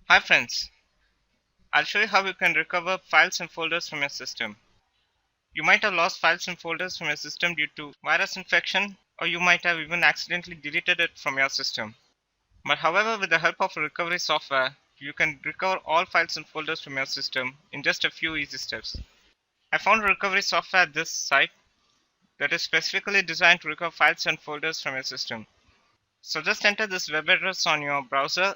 Hi friends, I'll show you how you can recover files and folders from your system. You might have lost files and folders from your system due to virus infection, or you might have even accidentally deleted it from your system. But however, with the help of a recovery software, you can recover all files and folders from your system in just a few easy steps. I found a recovery software at this site that is specifically designed to recover files and folders from your system. So just enter this web address on your browser,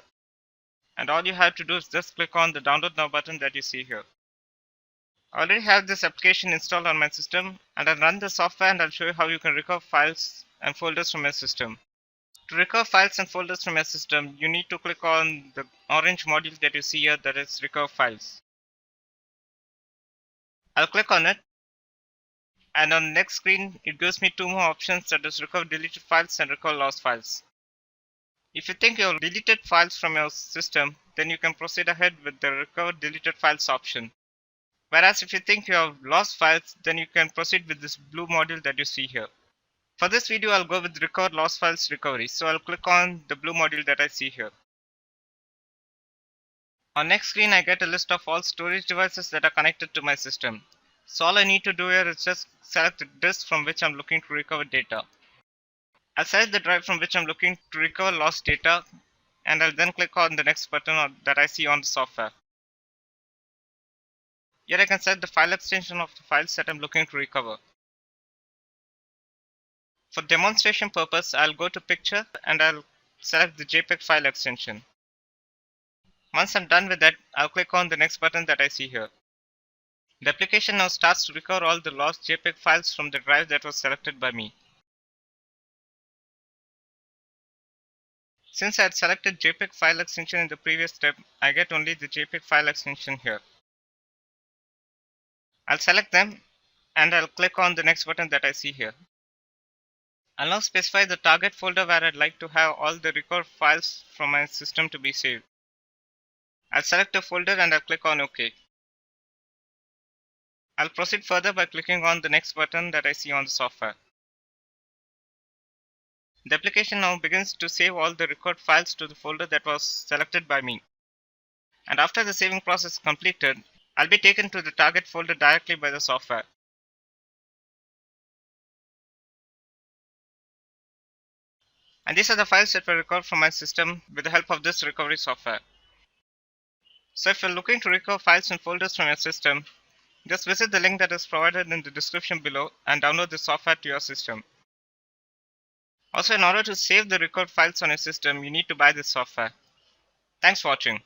and all you have to do is just click on the download now button that you see here. I already have this application installed on my system, and I'll run the software and I'll show you how you can recover files and folders from your system. To recover files and folders from your system, you need to click on the orange module that you see here, that is recover files. I'll click on it, and on the next screen it gives me two more options, that is recover deleted files and recover lost files. If you think you have deleted files from your system, then you can proceed ahead with the recover deleted files option. Whereas if you think you have lost files, then you can proceed with this blue module that you see here. For this video, I'll go with recover lost files recovery. So I'll click on the blue module that I see here. On next screen, I get a list of all storage devices that are connected to my system. So all I need to do here is just select the disk from which I'm looking to recover data. I'll select the drive from which I'm looking to recover lost data, and I'll then click on the next button that I see on the software. Here I can set the file extension of the files that I'm looking to recover. For demonstration purpose, I'll go to picture and I'll select the JPEG file extension. Once I'm done with that, I'll click on the next button that I see here. The application now starts to recover all the lost JPEG files from the drive that was selected by me. Since I had selected JPEG file extension in the previous step, I get only the JPEG file extension here. I'll select them and I'll click on the next button that I see here. I'll now specify the target folder where I'd like to have all the recovered files from my system to be saved. I'll select a folder and I'll click on OK. I'll proceed further by clicking on the next button that I see on the software. The application now begins to save all the record files to the folder that was selected by me. And after the saving process is completed, I'll be taken to the target folder directly by the software. And these are the files that were recovered from my system with the help of this recovery software. So if you're looking to recover files and folders from your system, just visit the link that is provided in the description below and download the software to your system. Also, in order to save the recovered files on your system, you need to buy this software. Thanks for watching.